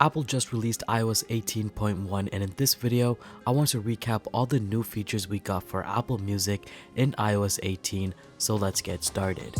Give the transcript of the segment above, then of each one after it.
Apple just released iOS 18.1, and in this video, I want to recap all the new features we got for Apple Music in iOS 18, so let's get started.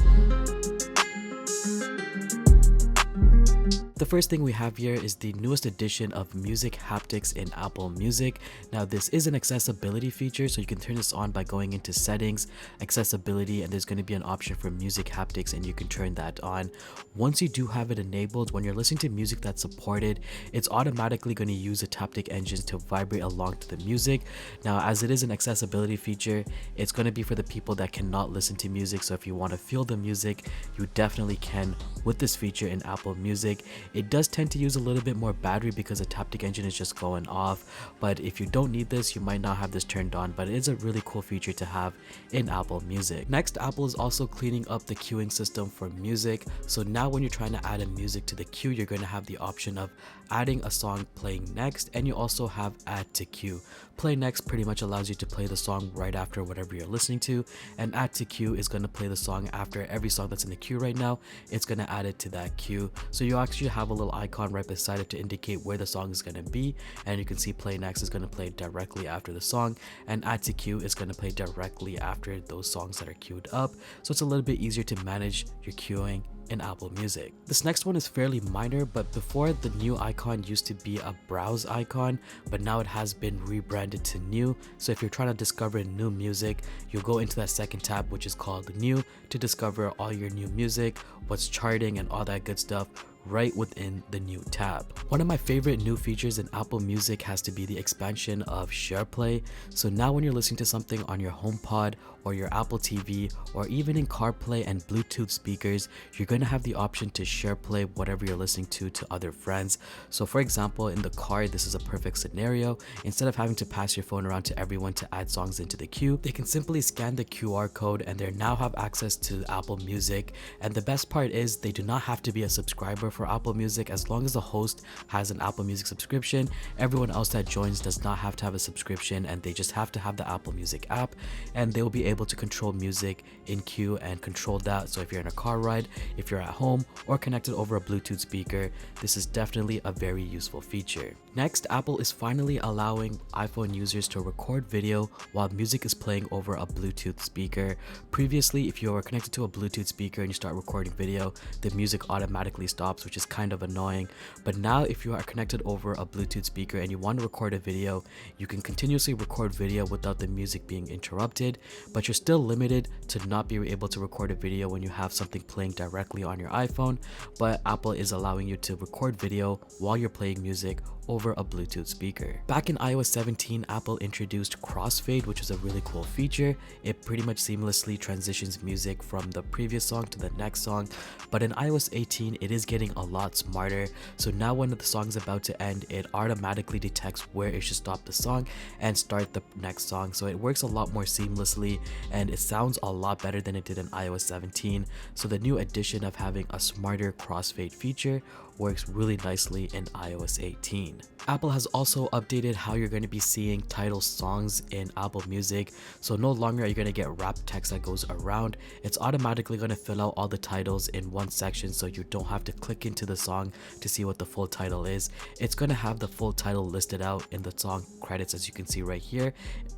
The first thing we have here is the newest edition of Music Haptics in Apple Music. Now this is an accessibility feature, so you can turn this on by going into settings, accessibility, and there's going to be an option for Music Haptics and you can turn that on. Once you do have it enabled, when you're listening to music that's supported, it's automatically going to use the Haptic engines to vibrate along to the music. Now as it is an accessibility feature, it's going to be for the people that cannot listen to music, so if you want to feel the music, you definitely can with this feature in Apple Music. It does tend to use a little bit more battery because the Haptic engine is just going off, but if you don't need this, you might not have this turned on, but it is a really cool feature to have in Apple Music. Next, Apple is also cleaning up the queuing system for music, so now when you're trying to add a music to the queue, you're going to have the option of adding a song playing next, and you also have add to queue. Play next pretty much allows you to play the song right after whatever you're listening to, and add to queue is going to play the song after every song that's in the queue right now. It's going to add it to that queue, so you actually have a little icon right beside it to indicate where the song is going to be, and you can see play next is going to play directly after the song, and add to queue is going to play directly after those songs that are queued up, so it's a little bit easier to manage your queuing in Apple Music. This next one is fairly minor, but before, the new icon used to be a browse icon, but now it has been rebranded to new. So if you're trying to discover new music, you'll go into that second tab, which is called new, to discover all your new music, what's charting and all that good stuff right within the new tab. One of my favorite new features in Apple Music has to be the expansion of SharePlay. So now when you're listening to something on your HomePod or your Apple TV or even in CarPlay and Bluetooth speakers, you're going to have the option to SharePlay whatever you're listening to other friends. So for example, in the car, this is a perfect scenario. Instead of having to pass your phone around to everyone to add songs into the queue, they can simply scan the QR code and they now have access to Apple Music. And the best part is they do not have to be a subscriber for Apple Music. As long as the host has an Apple Music subscription, everyone else that joins does not have to have a subscription, and they just have to have the Apple Music app, and they will be able to control music in queue and control that. So if you're in a car ride, if you're at home, or connected over a Bluetooth speaker, this is definitely a very useful feature. Next, Apple is finally allowing iPhone users to record video while music is playing over a Bluetooth speaker. Previously, if you were connected to a Bluetooth speaker and you start recording video, the music automatically stops, which is kind of annoying. But now if you are connected over a Bluetooth speaker and you want to record a video, you can continuously record video without the music being interrupted, but you're still limited to not be able to record a video when you have something playing directly on your iPhone. But Apple is allowing you to record video while you're playing music over a Bluetooth speaker. Back in iOS 17, Apple introduced crossfade, which is a really cool feature. It pretty much seamlessly transitions music from the previous song to the next song. But in iOS 18, it is getting a lot smarter. So now when the song is about to end, it automatically detects where it should stop the song and start the next song. So it works a lot more seamlessly and it sounds a lot better than it did in iOS 17. So the new addition of having a smarter crossfade feature works really nicely in iOS 18. Apple has also updated how you're going to be seeing title songs in Apple Music. So no longer are you going to get wrapped text that goes around. It's automatically going to fill out all the titles in one section, so you don't have to click into the song to see what the full title is. It's going to have the full title listed out in the song credits, as you can see right here.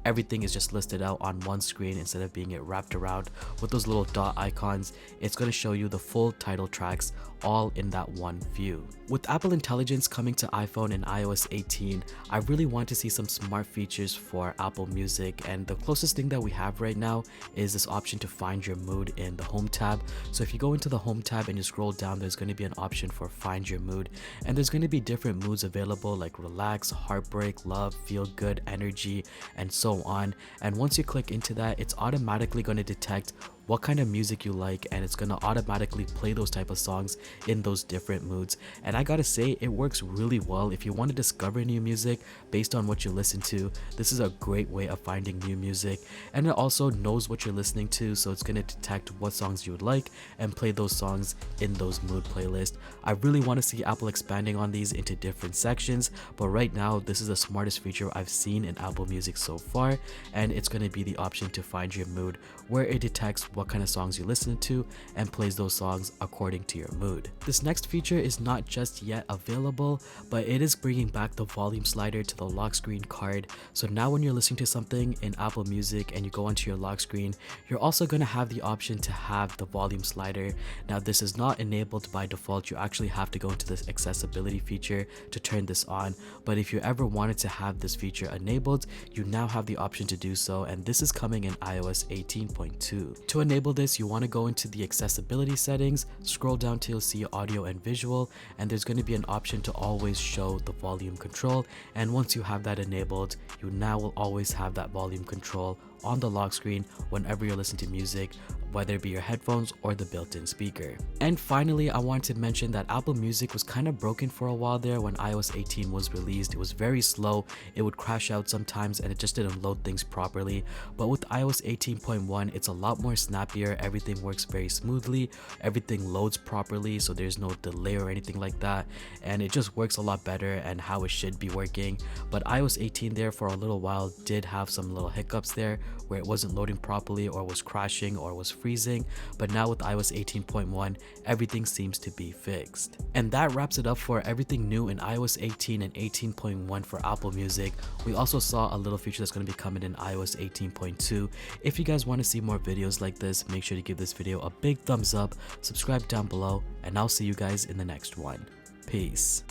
Everything is just listed out on one screen instead of being it wrapped around with those little dot icons. It's going to show you the full title tracks all in that one view. With Apple Intelligence coming to iPhone in iOS 18, I really want to see some smart features for Apple Music, and the closest thing that we have right now is this option to find your mood in the Home tab. So if you go into the Home tab and you scroll down, there's going to be an option for find your mood, and there's going to be different moods available like relax, heartbreak, love, feel good, energy, and so on. And once you click into that, it's automatically going to detect what kind of music you like, and it's going to automatically play those type of songs in those different moods. And I gotta say, it works really well. If you want to discover new music based on what you listen to, this is a great way of finding new music. And it also knows what you're listening to, so it's going to detect what songs you would like and play those songs in those mood playlists. I really want to see Apple expanding on these into different sections, but right now this is the smartest feature I've seen in Apple Music so far, and it's going to be the option to find your mood, where it detects what kind of songs you listen to and plays those songs according to your mood. This next feature is not just yet available, but it is bringing back the volume slider to the lock screen card. So now when you're listening to something in Apple Music and you go onto your lock screen, you're also going to have the option to have the volume slider. Now this is not enabled by default. You actually have to go into this accessibility feature to turn this on, but if you ever wanted to have this feature enabled, you now have the option to do so, and this is coming in iOS 18.2. To enable this, you want to go into the accessibility settings, scroll down till you'll see audio and visual, and there's going to be an option to always show the volume control, and once you have that enabled, you now will always have that volume control on the lock screen whenever you're listening to music, whether it be your headphones or the built-in speaker. And finally, I wanted to mention that Apple Music was kind of broken for a while there when iOS 18 was released. It was very slow, it would crash out sometimes, and it just didn't load things properly. But with iOS 18.1, it's a lot more snappier, everything works very smoothly, everything loads properly, so there's no delay or anything like that, and it just works a lot better and how it should be working. But iOS 18 there for a little while did have some little hiccups there where it wasn't loading properly or was crashing or was freezing, but now with iOS 18.1, everything seems to be fixed. And that wraps it up for everything new in iOS 18 and 18.1 for Apple Music. We also saw a little feature that's going to be coming in iOS 18.2. If you guys want to see more videos like this, make sure to give this video a big thumbs up, subscribe down below, and I'll see you guys in the next one. Peace.